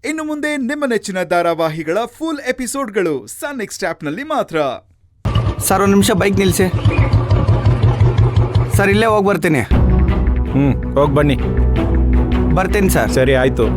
ಇನ್ನು ಮುಂದೆ ನಿಮ್ಮ ನೆಚ್ಚಿನ ಧಾರಾವಾಹಿಗಳ ಫುಲ್ ಎಪಿಸೋಡ್ಗಳು ಸನ್ ನೆಕ್ಸ್ಟ್ ಆಪ್ನಲ್ಲಿ ಮಾತ್ರ. ಸರ್ ಒಂದು ನಿಮಿಷ ಬೈಕ್ ನಿಲ್ಲಿಸಿ. ಸರ್ ಇಲ್ಲೇ ಹೋಗಿ ಬರ್ತೀನಿ. ಹೋಗಿ ಬನ್ನಿ. ಬರ್ತೀನಿ ಸರ್. ಸರಿ ಆಯಿತು.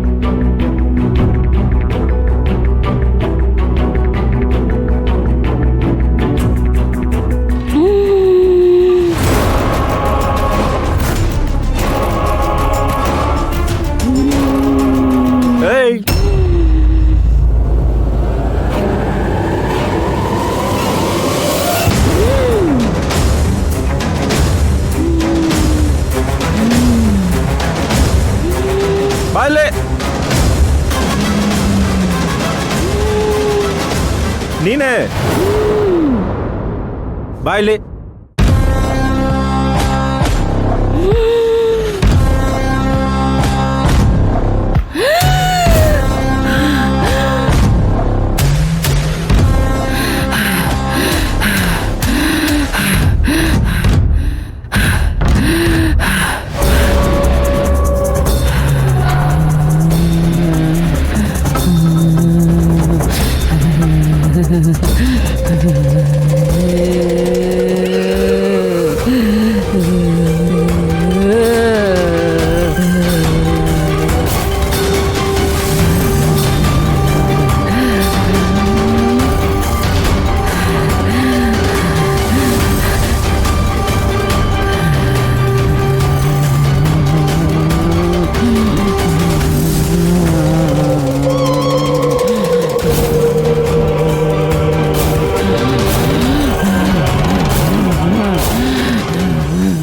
ಬಾಯ್ಲೆ ನೀನೇ ಬಾಯ್ಲೆ.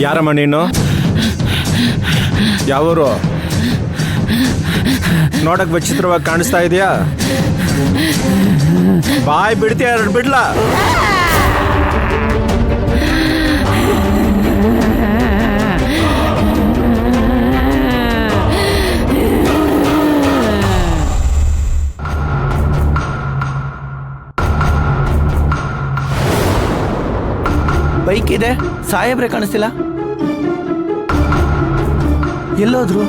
ಯಾರಮ್ಮ ನೀನು? ಯಾವೂರು? ನೋಡಕ್ ವಿಚಿತ್ರವಾಗಿ ಕಾಣಿಸ್ತಾ ಇದೆಯಾ? ಬಾಯ್ ಬಿಡ್ತೀಯ ಬಿಡ್ಲಾ? ಬೈಕ್ ಇದೆ, ಸಾಹೇಬ್ರೆ ಕಾಣಿಸ್ತಿಲ್ಲ. ಎಲ್ಲೋದ್ರು?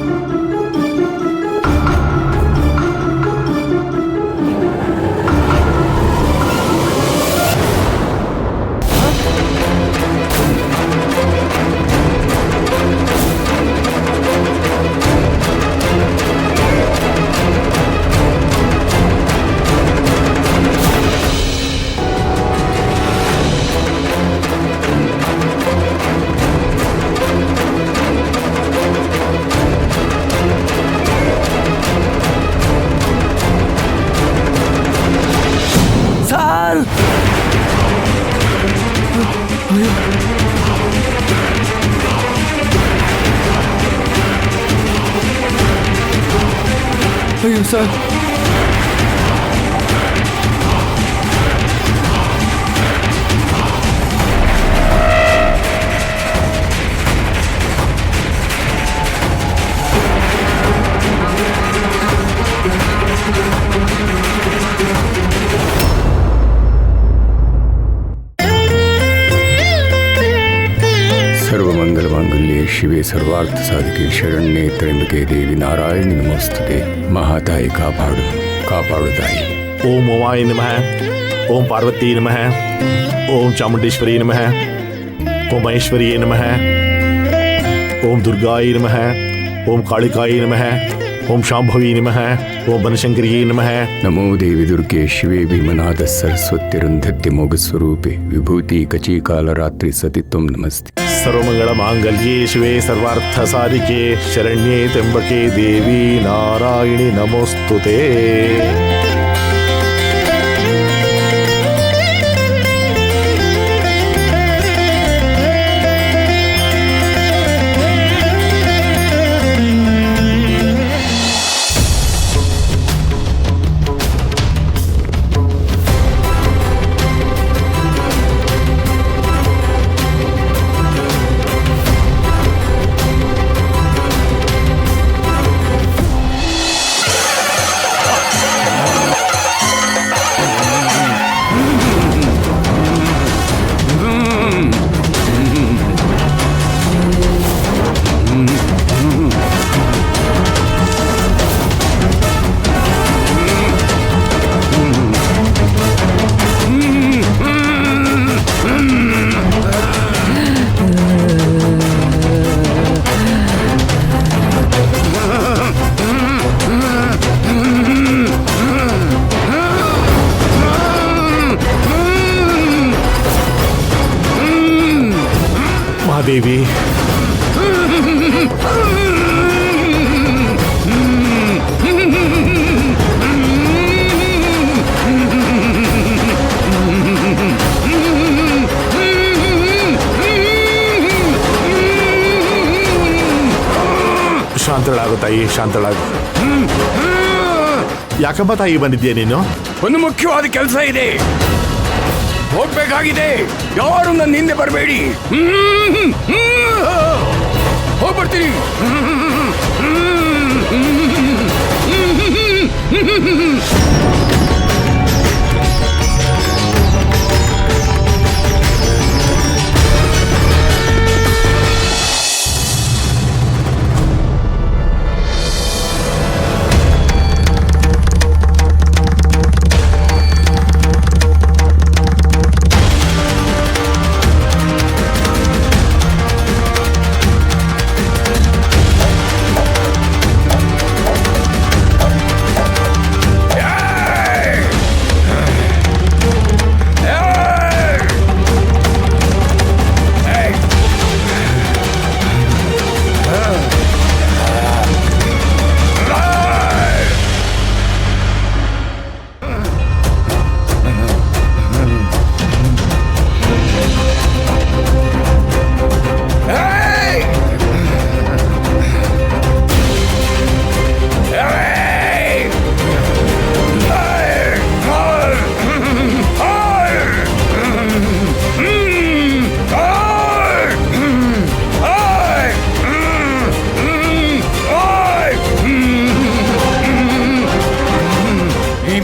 ಅಯ್ಯೋ ಸರ್, सर्वमंगलमांगल्ये शिवे सर्वार्थ साधिके शरण्ये त्र्यंबके देवी नारायणी नमोस्तुते. महाताई कापाडु कापाडु ताई. ओम उमाय नमः, ओम पार्वती नमः, ओम चामुंडेश्वरी नमः, ओम महेश्वरी नमः, ओम दुर्गाय नमः, ओम कालिकाय नमः, ओम शांभवी नमः, ओम बनशंकरी नमः. नमो देवी दुर्गे शिवे भीमनाद सरस्वती मोगस्वरूपे विभूति कचीकालरात्रि सति त्वं नमस्ते. सर्वमंगल मांगल्ये शिवे सर्वार्थ साधिके शरण्ये त्र्यंबके देवी नारायणी नमोस्तुते. ದೇವಿ ಶಾಂತಳಾಗು ತಾಯಿ, ಶಾಂತಳಾಗು. ಯಾಕಮ್ಮ ತಾಯಿ ಬಂದಿದ್ಯಾ ನೀನು? ಒಂದು ಮುಖ್ಯವಾದ ಕೆಲಸ ಇದೆ, ಹೋಗ್ಬೇಕಾಗಿದೆ. ಯಾರು ನನ್ನ ಹಿಂದೆ ಬರಬೇಡಿ. ಹೋಗ್ಬರ್ತೀನಿ.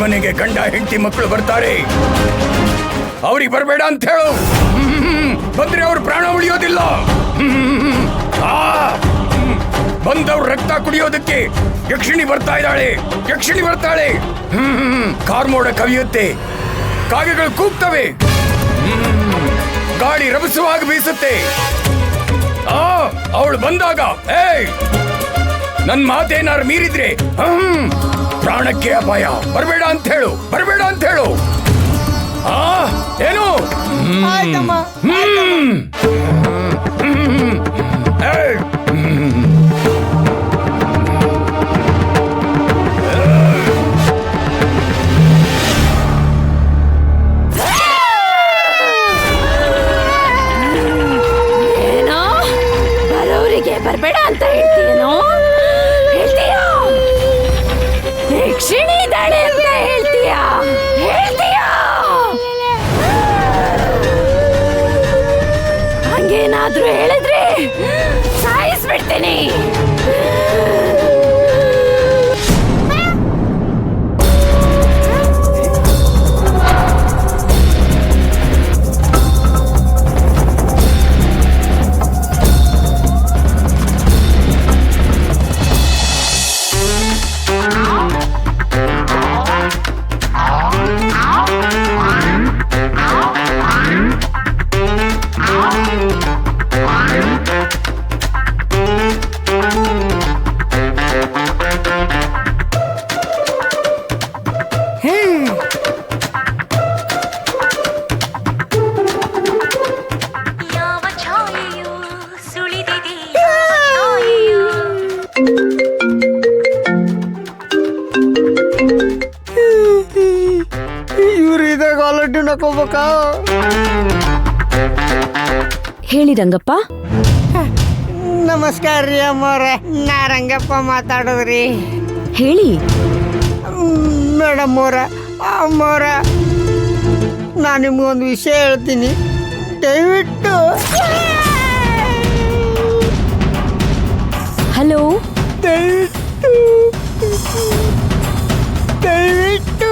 ಮನೆಗೆ ಗಂಡ ಹೆಂಡತಿ ಮಕ್ಕಳು ಬರ್ತಾರೆ, ಅವ್ರಿಗೆ ಬರಬೇಡ ಅಂತ ಹೇಳು. ಬಂದ್ರೆ ಅವ್ರ ಪ್ರಾಣ ಉಳಿಯೋದಿಲ್ಲ. ಬಂದವ್ರ ರಕ್ತ ಕುಡಿಯೋದಕ್ಕೆ ಯಕ್ಷಿಣಿ ಬರ್ತಾ ಇದ್ದಾಳೆ, ಯಕ್ಷಿಣಿ ಬರ್ತಾಳೆ. ಕಾರ್ಮೋಡ ಕವಿಯುತ್ತೆ, ಕಾಗೆಗಳು ಕೂಗ್ತವೆ, ಗಾಳಿ ರಭಸವಾಗ ಬೀಸುತ್ತೆ. ಅವಳು ಬಂದಾಗ ನನ್ ಮಾತೇನಾರು ಮೀರಿದ್ರೆ ಪ್ರಾಣಕ್ಕೆ ಅಪಾಯ. ಬರಬೇಡ ಅಂತ ಹೇಳು, ಬರಬೇಡ ಅಂತ ಹೇಳು. ಏನು? ಏನೋ ಬರೋರಿಗೆ ಬರಬೇಡ ಅಂತ ಹೇಳ್ತೀಯೇನೋ? ಹೇಳ್ತೀಯಾ? ಯಕ್ಷಿಣಿ ಇದ್ದಾಳೆ ಅಂತ ಹೇಳ್ತೀಯಾ? ಹೇಳ್ತೀಯಾ? ಹಂಗೇನಾದ್ರೂ ಹೇಳಿದ್ರೆ ಸಾಯಿಸ್ಬಿಡ್ತೀನಿ. ಹೇಳಿ ರಂಗಪ್ಪ. ನಮಸ್ಕಾರ ರೀ ಅಮ್ಮವ್ರೆ, ನಾ ರಂಗಪ್ಪ ಮಾತಾಡೋದ್ರಿ. ಹೇಳಿ ಮೇಡಮ್ ಅವ್ರ, ಅಮ್ಮವ್ರ, ನಾನು ನಿಮ್ಗೊಂದು ವಿಷಯ ಹೇಳ್ತೀನಿ, ದಯವಿಟ್ಟು. ಹಲೋ, ದಯವಿಟ್ಟು ದಯವಿಟ್ಟು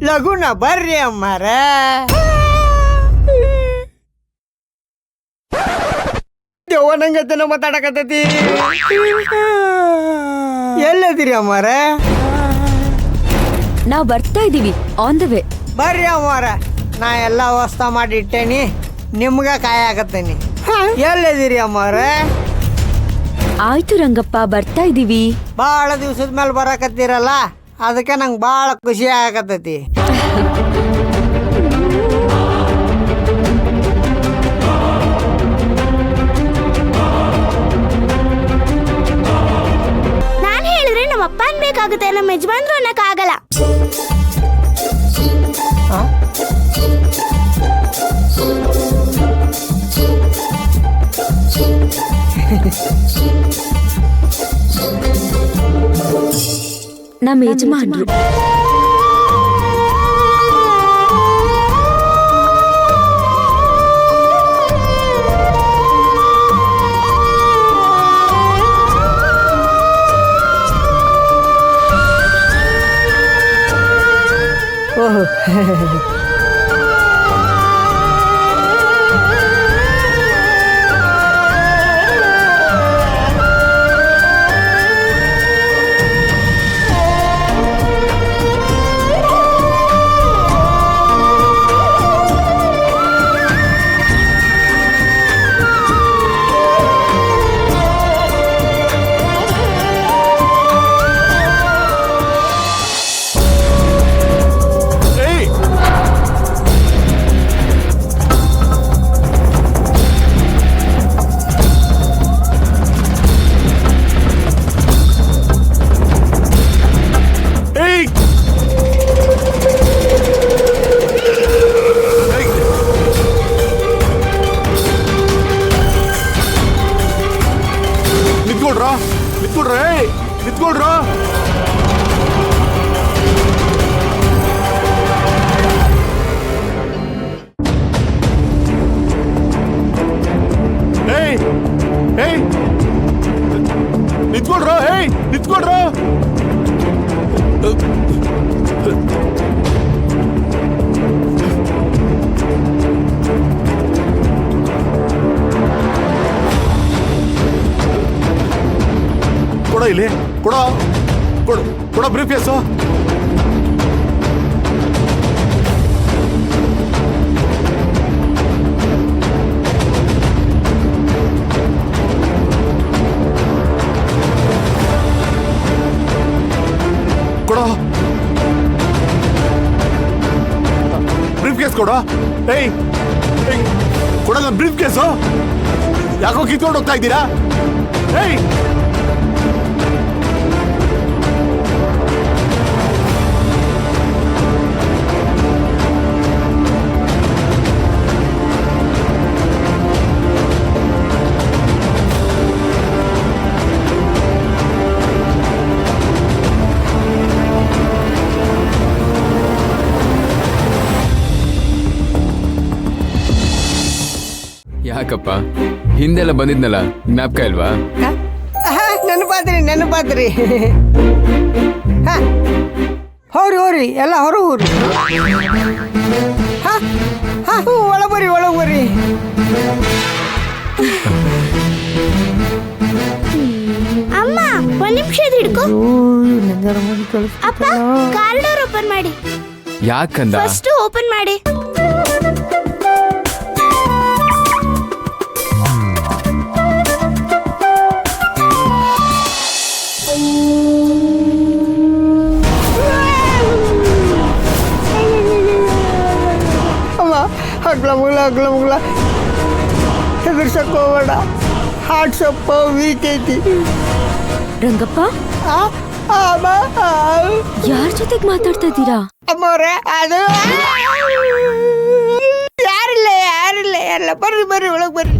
ಲಗುನ ಬರ್ರಿ ಅಮ್ಮಾರ. ದೇವನಂಗತನ ಮಾತಾಡಕತ್ತೈತಿ. ಎಲ್ಲದಿರಿ ಅಮ್ಮಾರ? ನಾವ್ ಬರ್ತಾ ಇದೀವಿ, ಆನ್ ದ ವೇ. ಬರ್ರಿ ಅಮ್ಮಾರ, ನಾ ಎಲ್ಲ ವ್ಯವಸ್ಥೆ ಮಾಡಿ ಇಟ್ಟೇನಿ, ನಿಮ್ಗ ಕಾಯಕತ್ತೇನಿ. ಎಲ್ಲದಿರಿ ಅಮ್ಮಾರ? ಆಯ್ತು ರಂಗಪ್ಪ, ಬರ್ತಾ ಇದೀವಿ. ಭಾಳ ದಿವ್ಸದ ಮೇಲೆ ಬರಾಕತ್ತೀರಲ್ಲ, ಅದಕ್ಕೆ ನಂಗೆ ಭಾಳ ಖುಷಿ ಆಗಕತ್ತೈತಿ. ಪಪ್ಪ ಅನ್ಬೇಕಾಗುತ್ತೆ, ನಮ್ಮ ಯಜಮಾನ್ರು ಅನ್ನಕ್ ಆಗಲ್ಲ. ನಮ್ಮ ಯಜಮಾನ್ರು ಓಹೋ ಇಲ್ಲಿ ಕೊಡ ಬ್ರೀಫ್ ಕೇಸು. ಕೊಡ ಬ್ರೀಫ್ ಕೇಸ್ ಕೊಡ. ಏಯ್ ಕೊಡ ನನ್ನ ಬ್ರೀಫ್ ಕೇಸು. ಯಾಕೋ ಕಿತ್ಕೊಂಡು ಹೋಗ್ತಾ ಇದ್ದೀರಾ? ಏಯ್ ಯಾಕಪ್ಪ ಹಿಂದೆಲ್ಲ ಬಂದಿದ್ನಲ್ಲ, ಜ್ಞಾಪಕ ಇಲ್ವಾ? ನೆನಪಾದ್ರಿ ಹೋರಿ ಎಲ್ಲ ಹೊರ ಊರಿ. ಒಳಬರಿ ಅಮ್ಮ ಒಂದ್ ನಿಮಿಷ ಹಿಡ್ಕೊ. ಅಪ್ಪ ಕಾರ್ ಡೋರ್ ಓಪನ್ ಮಾಡಿ. ಯಾಕಂದ? ಫಸ್ಟ್ ಓಪನ್ ಮಾಡಿ. ಅಗ್ಲ ಮುಗ್ಲ ಹೆದರ್ಸಕ್ ಹೋಗ್ಬೇಡ. ಹಾರ್ಟ್ ಸ್ವಲ್ಪ ವೀಕ್ ಐತಿ. ರಂಗಪ್ಪ ಯಾರ ಜೊತೆಗೆ ಮಾತಾಡ್ತಾ ಇದ್ದೀರಾ? ಅಮ್ಮವ್ರೆ ಅದು ಯಾರಿಲ್ಲ ಎಲ್ಲ ಬರ್ರಿ ಒಳಗ್ ಬರ್ರಿ.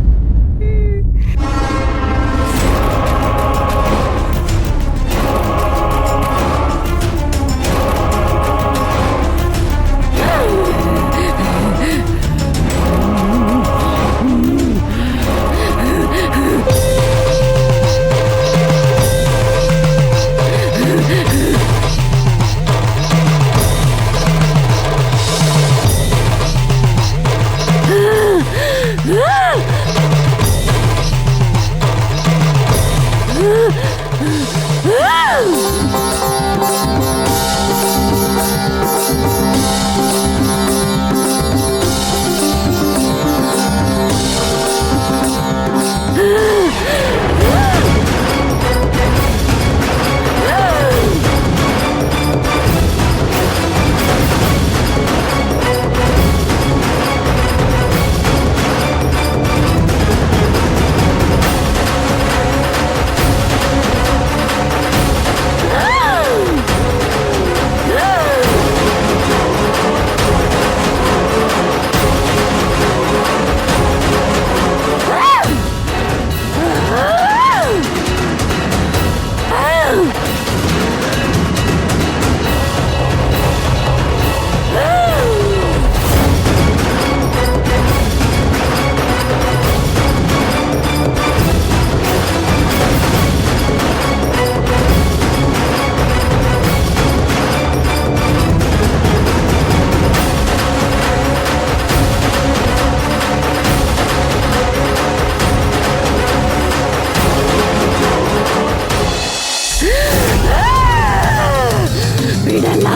ಬಿಡಲ್ಲ,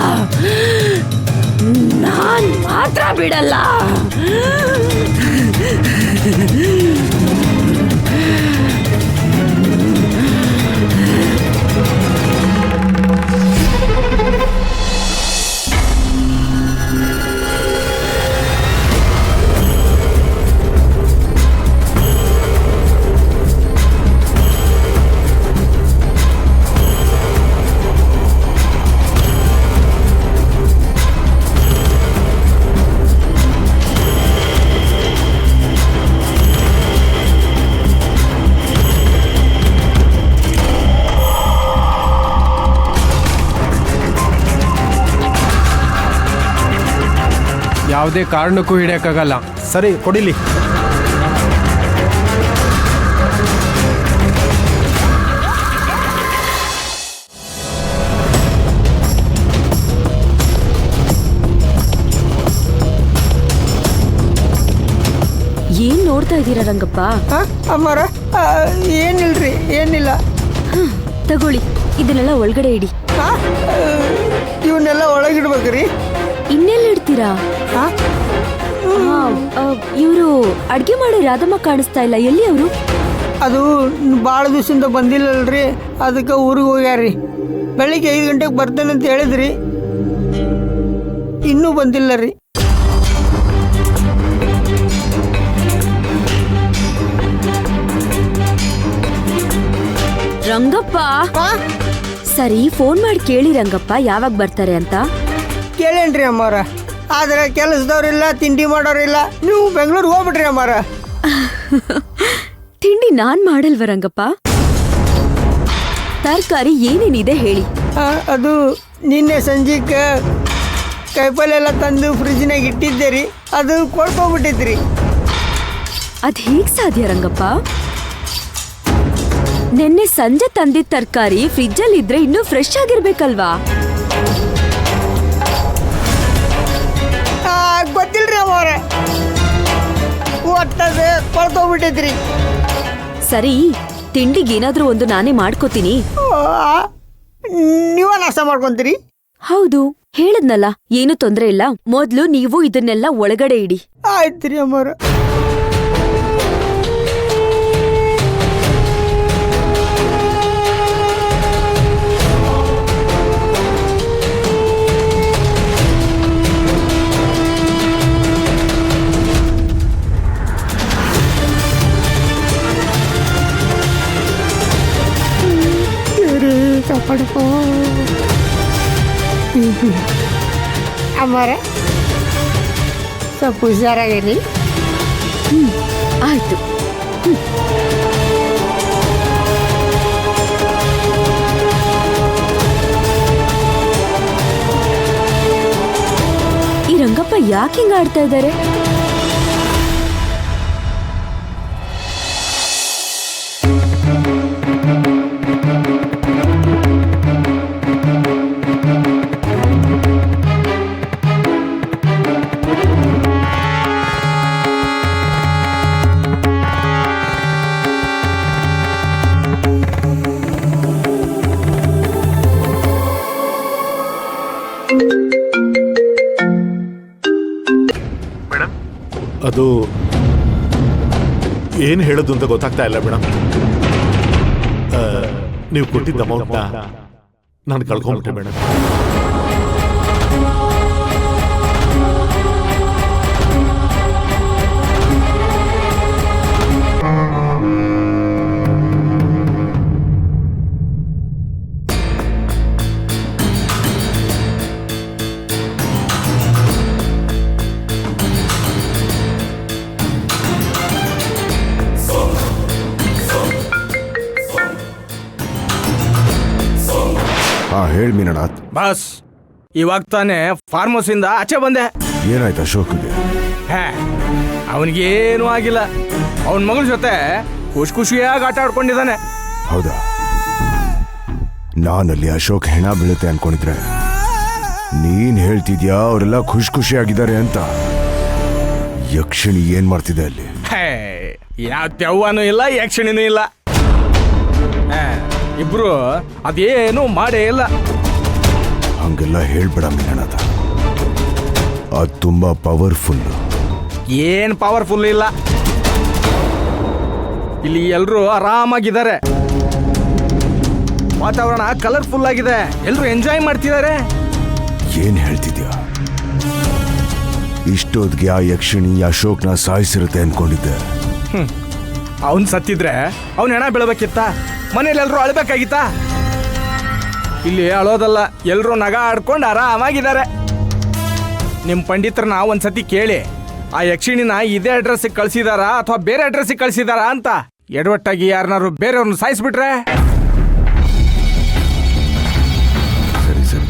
ನಾನ್ ಮಾತ್ರ ಬಿಡಲ್ಲ. ಯಾವುದೇ ಕಾರಣಕ್ಕೂ ಹಿಡಿಯಕ್ಕಾಗಲ್ಲ. ಸರಿ ಕೊಡಿಲಿ. ಏನ್ ನೋಡ್ತಾ ಇದ್ದೀರಾ ರಂಗಪ್ಪ? ಅಮ್ಮರ ಏನಿಲ್ರಿ, ಏನಿಲ್ಲ. ತಗೊಳ್ಳಿ, ಇದನ್ನೆಲ್ಲ ಒಳಗಡೆ ಇಡಿ. ಇವನ್ನೆಲ್ಲ ಒಳಗಿಡ್ಬೇಕ್ರಿ? ಇನ್ನೆಲ್ಲ ಇಡ್ತೀರಾ? ಇವರು ಅಡ್ಗೆ ಮಾಡೋ ರಾಧಮ್ಮ ಕಾಣಿಸ್ತಾ ಇಲ್ಲ, ಎಲ್ಲಿ ಅವರು? ಅದು ಭಾಳ ದಿವಸದಿಂದ ಬಂದಿಲ್ಲಲ್ರಿ, ಅದಕ್ಕೆ ಊರಿಗೆ ಹೋಗ್ಯಾರ್ರಿ. ಬೆಳಿಗ್ಗೆ 5 ಗಂಟೆಗೆ ಬರ್ತೇನೆ ಅಂತ ಹೇಳಿದ್ರಿ, ಇನ್ನೂ ಬಂದಿಲ್ಲ ರೀ. ರಂಗಪ್ಪ ಸರಿ, ಫೋನ್ ಮಾಡಿ ಕೇಳಿ ರಂಗಪ್ಪ ಯಾವಾಗ ಬರ್ತಾರೆ ಅಂತ. ಕೇಳೇನ್ರಿ ಅಮ್ಮವ್ರ, ಆದ್ರೆ ಕೆಲಸದವ್ರಿಲ್ಲ, ತಿಂಡಿ ಮಾಡೋರಿಲ್ಲ. ನೀವು ಬೆಂಗಳೂರಿಗೆ ಹೋಗ್ಬಿಟ್ರಿ ಅಮ್ಮವ್ರ. ತಿಂಡಿ ನಾನ್ ಮಾಡಲ್ವ ರಂಗಪ್ಪ? ತರಕಾರಿ ಏನೇನಿದೆ ಹೇಳಿ. ಅದು ನಿನ್ನೆ ಸಂಜೆಗೆ ಕಾಯಿಪಲ್ಲೆ ಎಲ್ಲ ತಂದು ಫ್ರಿಜ್ನಾಗ ಇಟ್ಟಿದ್ದೆ ರೀ, ಅದು ಕೊಡ್ಕೊಂಡ್ಬಿಟ್ಟಿದ್ರಿ. ಅದ್ ಹೇಗ್ ಸಾಧ್ಯ ರಂಗಪ್ಪ? ನಿನ್ನೆ ಸಂಜೆ ತಂದಿದ್ದ ತರಕಾರಿ ಫ್ರಿಜ್ಜಲ್ಲಿ ಇದ್ರೆ ಇನ್ನೂ ಫ್ರೆಶ್ ಆಗಿರ್ಬೇಕಲ್ವಾ? ಗೊತ್ತಿಲ್ರಿ ಅಮ್ಮವ್ರೆ, ಒಟ್ಟದೆ ಕೊಳ್ತೋಗ್ಬಿಟ್ಟಿದ್ರಿ. ಸರಿ, ತಿಂಡಿಗೇನಾದ್ರೂ ಒಂದು ನಾನೇ ಮಾಡ್ಕೋತೀನಿ. ನೀವ ನಾಷ್ಟ ಮಾಡ್ಕೊಂತೀರಿ? ಹೌದು, ಹೇಳದ್ನಲ್ಲ, ಏನು ತೊಂದ್ರೆ ಇಲ್ಲ. ಮೊದ್ಲು ನೀವು ಇದನ್ನೆಲ್ಲ ಒಳಗಡೆ ಇಡಿ. ಆಯ್ತ್ರಿ ಅಮ್ಮವ್ರ. ಅಮ್ಮರ ಸ್ವಲ್ಪ ಹುಷಾರಾಗಿರಿ. ಆಯ್ತು. ಈ ರಂಗಪ್ಪ ಯಾಕೆ ಹಿಂಗ ಆಡ್ತಾ ಇದ್ದಾರೆ? ಅದು ಏನು ಹೇಳೋದು ಅಂತ ಗೊತ್ತಾಗ್ತಾ ಇಲ್ಲ ಮೇಡಮ್. ನೀವು ಕೊಟ್ಟಿದ್ದ ಅಮೌಂಟ್ನ ನಾನು ಕಳ್ಕೊಂಡ್ಬಿಟ್ಟೆ ಮೇಡಮ್. ಹೇಳಿ ಮೀನನಾಥ್. ಬಾಸ್, ಇವಾಗ ತಾನೇ ಫಾರ್ಮ್ ಹೌಸ್ ಇಂದ ಆಚೆ ಬಂದೆ. ಏನಾಯ್ತು ಅಶೋಕ್ಗೆ? ಅವನಿಗೇನು ಆಗಿಲ್ಲ. ಅವನ ಮಗಳ ಜೊತೆ ಖುಷಿಯಾಗಿ ಆಟ ಆಡ್ಕೊಂಡಿದ್ದಾನೆ. ಹೌದಾ? ನಾನಲ್ಲಿ ಅಶೋಕ್ ಹೆಣ ಬೀಳುತ್ತೆ ಅನ್ಕೊಂಡಿದ್ರೆ ನೀನ್ ಹೇಳ್ತಿದ್ಯಾ ಅವರೆಲ್ಲ ಖುಷಿಯಾಗಿದ್ದಾರೆ ಅಂತ. ಯಕ್ಷಿಣಿ ಏನ್ ಮಾಡ್ತಿದೆ ಅಲ್ಲಿ? ಯಾವ ತೆವ್ವನೂ ಇಲ್ಲ, ಯಕ್ಷಿಣಿನೂ ಇಲ್ಲ. ಇಬ್ರು ಅದೇನು ಮಾಡೇ ಇಲ್ಲ. ಹಂಗೆಲ್ಲ ಹೇಳ್ಬೇಡ ಮಿಲನಾಥ, ಅದು ತುಂಬಾ ಪವರ್ಫುಲ್. ಏನ್ ಪವರ್ಫುಲ್ ಇಲ್ಲ. ಇಲ್ಲಿ ಎಲ್ರು ಆರಾಮಾಗಿದ್ದಾರೆ, ವಾತಾವರಣ ಕಲರ್ಫುಲ್ ಆಗಿದೆ, ಎಲ್ರು ಎಂಜಾಯ್ ಮಾಡ್ತಿದ್ದಾರೆ. ಏನ್ ಹೇಳ್ತಿದ್ಯಾ? ಇಷ್ಟೊತ್ತಿಗೆ ಆ ಯಕ್ಷಿಣಿ ಅಶೋಕ್ನ ಸಾಯಿಸಿರುತ್ತೆ ಅನ್ಕೊಂಡಿದ್ದೆ. ಅವನ್ ಸತ್ತಿದ್ರೆ ಅವನ್ ಹೆಣ ಬೀಳ್ಬೇಕಿತ್ತ? ಮನೇಲಿ ಎಲ್ರು ಅಳ್ಬೇಕಾಗಿತ್ತ? ಇಲ್ಲಿ ಅಳೋದಲ್ಲ, ಎಲ್ರು ನಗ ಆಡ್ಕೊಂಡು ಆರಾಮಾಗಿದ್ದಾರೆ. ನಿಮ್ ಪಂಡಿತರನ್ನ ಒಂದ್ಸತಿ ಕೇಳಿ, ಆ ಯಕ್ಷಿಣಿನ ಇದೇ ಅಡ್ರೆಸ್ಸಿಗೆ ಕಳ್ಸಿದಾರಾ ಅಥವಾ ಬೇರೆ ಅಡ್ರೆಸ್ಸಿಗೆ ಕಳ್ಸಿದಾರಾ ಅಂತ. ಎಡವಟ್ಟಾಗಿ ಯಾರನ್ನಾರು ಬೇರೆಯವ್ರನ್ನ ಸಾಯಿಸ್ಬಿಟ್ರೆ? ಸರಿ ಸರಿ,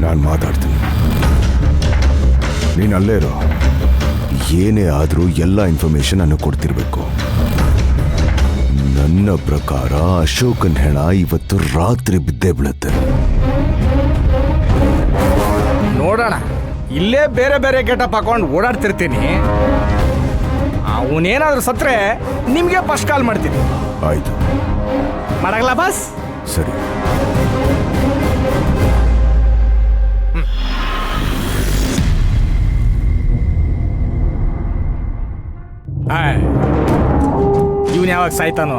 ನಾನು ಮಾತಾಡ್ತೀನಿ, ನೀನು ಅಲ್ಲೇ ಇರೋ. ಏನೇ ಆದರೂ ಎಲ್ಲ ಇನ್ಫಾರ್ಮೇಶನ್ ನಾನು ಕೊಡ್ತಿರ್ಬೇಕು. ನನ್ನ ಪ್ರಕಾರ ಅಶೋಕನ್ ಹೆಣ ಇವತ್ತು ರಾತ್ರಿ ಬಿದ್ದೇ ಬೀಳುತ್ತೆ. ನೋಡೋಣ. ಇಲ್ಲೇ ಬೇರೆ ಬೇರೆ ಗೆಟಪ್ ಹಾಕೊಂಡು ಓಡಾಡ್ತಿರ್ತೀನಿ. ಅವನೇನಾದ್ರೂ ಸತ್ರೆ ನಿಮ್ಗೆ ಫಸ್ಟ್ ಕಾಲ್ ಮಾಡ್ತೀನಿ. ಆಯ್ತು, ಮಾಡಲ್ಲ ಬಾಸ್? ಸರಿ. ಇವನ್ ಯಾವಾಗ ಸಾಯ್ತಾನೋ,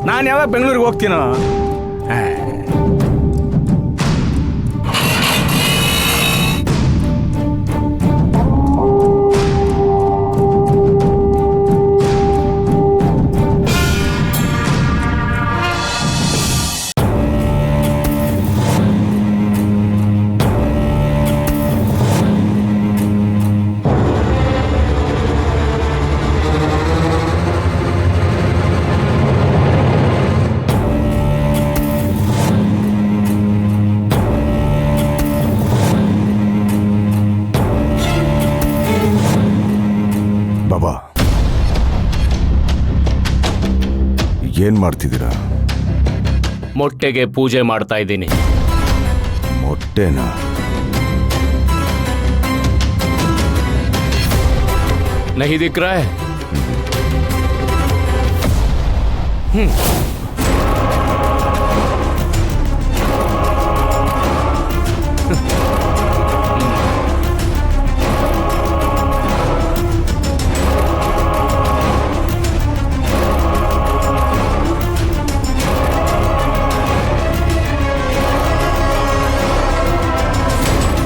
ನಾನು ಯಾವಾಗ ಬೆಂಗಳೂರಿಗೆ ಹೋಗ್ತೀನೋ. ಬಾಬಾ, ಏನ್ ಮಾಡ್ತಿದ್ದೀರಾ? ಮೊಟ್ಟೆಗೆ ಪೂಜೆ ಮಾಡ್ತಾ ಇದ್ದೀನಿ. ಮೊಟ್ಟೆನಾ? नहीं दिख रहा है?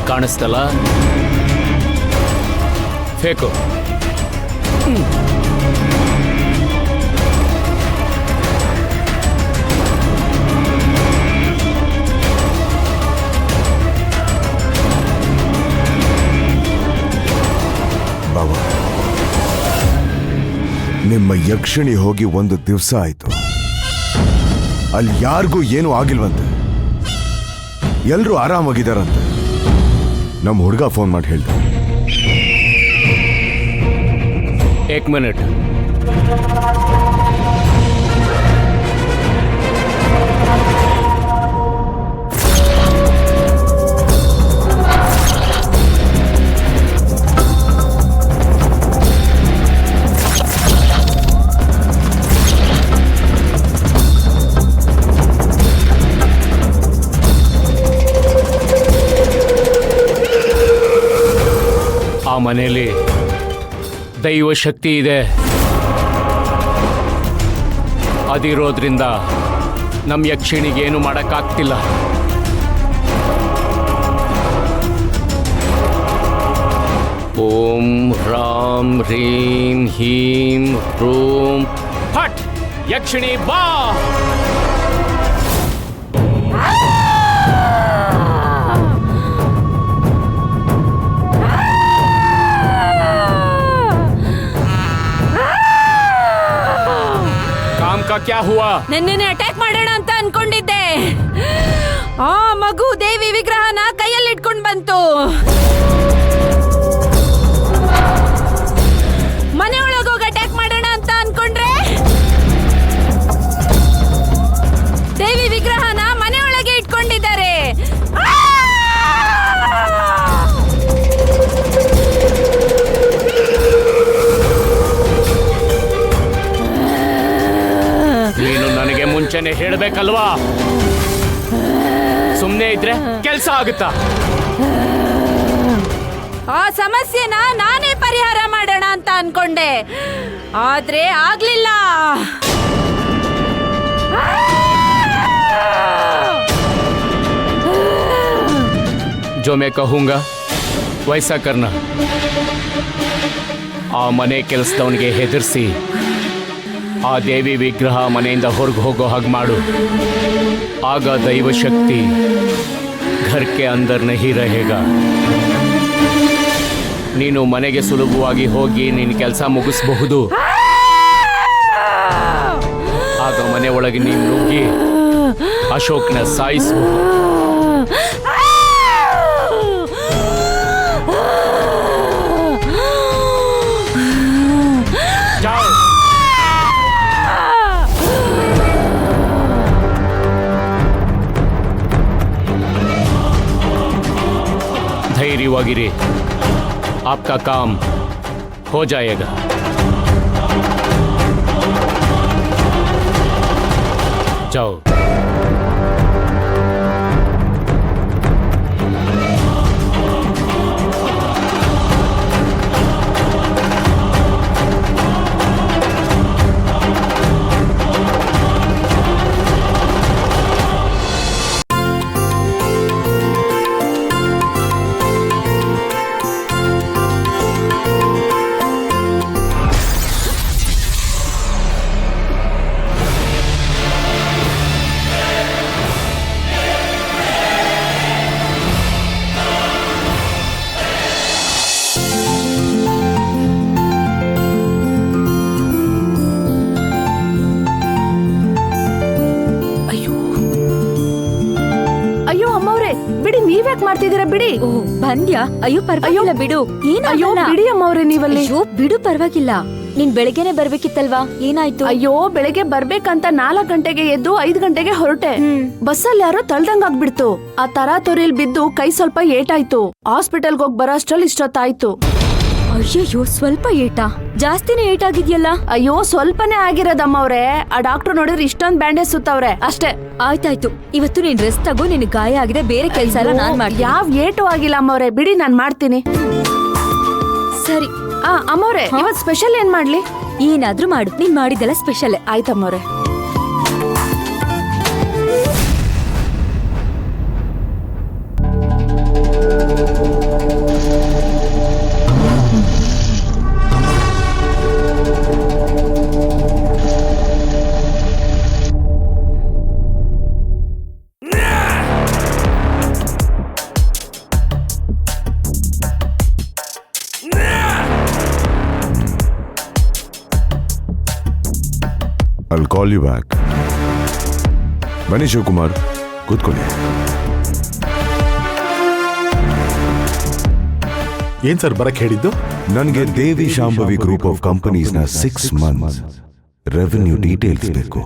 ಕಾಣಿಸ್ತಲ್ಲ? ಫೇಕು. ಬಾಬಾ, ನಿಮ್ಮ ಯಕ್ಷಿಣಿ ಹೋಗಿ 1 ದಿವಸ ಆಯ್ತು. ಅಲ್ಲಿ ಯಾರಿಗೂ ಏನೂ ಆಗಿಲ್ವಂತೆ, ಎಲ್ರೂ ಆರಾಮಾಗಿದ್ದಾರಂತೆ. ನಮ್ಮ ಹುಡುಗ ಫೋನ್ ಮಾಡಿ ಹೇಳ್ದ. 1 मिनट. ಆ ಮನೆಯಲ್ಲಿ ದೈವ ಶಕ್ತಿ ಇದೆ. ಅದಿರೋದ್ರಿಂದ ನಮ್ಮ ಯಕ್ಷಿಣಿಗೇನು ಮಾಡೋಕ್ಕಾಗ್ತಿಲ್ಲ. ಓಂ ರಾಂ ಹ್ರೀಂ ಹೀಂ ಹ್ರೂಂ ಫಟ್, ಯಕ್ಷಿಣಿ ಬಾ. ಕ್ಯಾ ಹುವಾ? ನನ್ನನ್ನೇ ಅಟ್ಯಾಕ್ ಮಾಡೋಣ ಅಂತ ಅನ್ಕೊಂಡಿದ್ದೆ. ಆ ಮಗು ದೇವಿ ವಿಗ್ರಹನ ಕೈಯಲ್ಲಿ ಇಟ್ಕೊಂಡು ಬಂತು. ಮನೆಯೊಳಗೋಗಿ ಅಟ್ಯಾಕ್ ಮಾಡೋಣ ಅಂತ ಅನ್ಕೊಂಡ್ರೆ ದೇವಿ ವಿಗ್ರಹನ ಮನೆಯೊಳಗೆ ಇಟ್ಕೊಂಡಿದ್ದಾರೆ. ನೀನು ನನಗೆ ಮುಂಚೆನೆ ಹೇಳಬೇಕು. ಮಾಡ್ಬೇಕಲ್ವಾ? ಸುಮ್ಮನೆ ಇದ್ರೆ ಕೆಲಸ ಆಗುತ್ತಾ? ಆ ಸಮಸ್ಯೆನ ನಾನೇ ಪರಿಹಾರ ಮಾಡೋಣ ಅಂತ ಅನ್ಕೊಂಡೆ, ಆದ್ರೆ ಆಗ್ಲಿಲ್ಲ. जो मैं कहूँगा वैसा करना. ಆ ಮನೆ ಕೆಲಸದವನಿಗೆ ಹೆದರ್ಸಿ ಆ ದೇವಿ ವಿಗ್ರಹ ಮನೆಯಿಂದ ಹೊರಗೆ ಹೋಗೋ ಹಾಗೆ ಮಾಡು. ಆಗ ದೈವ ಶಕ್ತಿ घर के अंदर नहीं रहेगा. ನೀನು ಮನೆಗೆ ಸುಲಭವಾಗಿ ಹೋಗಿ ನಿನ್ನ ಕೆಲಸ ಮುಗಿಸಬಹುದು. ಆಗ ಮನೆ ಒಳಗೆ ನೀನು ನುಗ್ಗಿ ಅಶೋಕ್ನ ಸಾಯಿಸಬಹುದು. धैर्यವಾಗಿರಿ, आपका काम हो जाएगा. जाओ. ಮಾಡ್ತಿದ್ದೀರಾ? ಬಿಡಿ. ಬಂದ್ಯಾ? ಅಯ್ಯೋ ಪರವಾಗಿಲ್ಲ ಬಿಡು. ಅಯ್ಯೋ ಬಿಡಿ ಅಮ್ಮವ್ರೆ ನೀವಲ್ಲಿ. ಅಯ್ಯೋ ಬಿಡು ಪರವಾಗಿಲ್ಲ. ನೀನ್ ಬೆಳಗ್ಗೆನೆ ಬರ್ಬೇಕಿತ್ತಲ್ವಾ? ಏನಾಯ್ತು? ಅಯ್ಯೋ ಬೆಳಗ್ಗೆ ಬರ್ಬೇಕಂತ 4 ಗಂಟೆಗೆ ಎದ್ದು 5 ಗಂಟೆಗೆ ಹೊರಟೆ. ಬಸ್ಸಲ್ಲಿ ಯಾರೋ ತಳ್ದಂಗ್ ಆಗ್ಬಿಡ್ತು. ಆ ತರಾತೊರಿಲ್ ಬಿದ್ದು ಕೈ ಸ್ವಲ್ಪ ಏಟಾಯ್ತು. ಹಾಸ್ಪಿಟಲ್ಗೆ ಹೋಗಿ ಬರೋಷ್ಟ್ರಲ್ಲಿ ಇಷ್ಟೊತ್ತಾಯ್ತು. ಅಯ್ಯಯ್ಯೋ ಸ್ವಲ್ಪ ಏಟಾ? ಜಾಸ್ತಿನೇ ಏಟಾಗಿದ್ಯಲ್ಲ. ಅಯ್ಯೋ ಸ್ವಲ್ಪನೇ ಆಗಿರೋದಮ್ಮವ್ರೆ. ಆ ಡಾಕ್ಟರ್ ನೋಡಿದ್ರೆ ಇಷ್ಟೊಂದ್ ಬ್ಯಾಂಡೇಜ್ ಸುತ್ತವ್ರೆ ಅಷ್ಟೇ. ಆಯ್ತಾಯ್ತು, ಇವತ್ತು ನೀನ್ ರೆಸ್ಟ್ ತಗೋ. ನಿನ್ ಗಾಯ ಆಗಿದೆ, ಬೇರೆ ಕೆಲ್ಸ ಎಲ್ಲ ನಾನ್ ಮಾಡ್ತೀನಿ. ಯಾವ್ ಏಟು ಆಗಿಲ್ಲ ಅಮ್ಮವ್ರೆ, ಬಿಡಿ ನಾನ್ ಮಾಡ್ತೀನಿ. ಸರಿ. ಅಮ್ಮವ್ರೆ ಇವತ್ ಸ್ಪೆಷಲ್ ಏನ್ ಮಾಡ್ಲಿ? ಏನಾದ್ರೂ ಮಾಡು, ನೀನ್ ಮಾಡಿದೆಲ್ಲ special. ಆಯ್ತಮ್ಮವ್ರೆ. I'll call you back. ಬನ್ನಿ ಶಿವಕುಮಾರ್, ಕೂತ್ಕೊಳ್ಳಿ. ಏನ್ ಸರ್ ಬರಕ್ ಹೇಳಿದ್ದು? ನನಗೆ ದೇವಿ ಶಾಂಭವಿ ಗ್ರೂಪ್ ಆಫ್ ಕಂಪನೀಸ್ನ 6 ಮಂತ್ಸ್ ರೆವೆನ್ಯೂ ಡೀಟೇಲ್ಸ್ ಬೇಕು.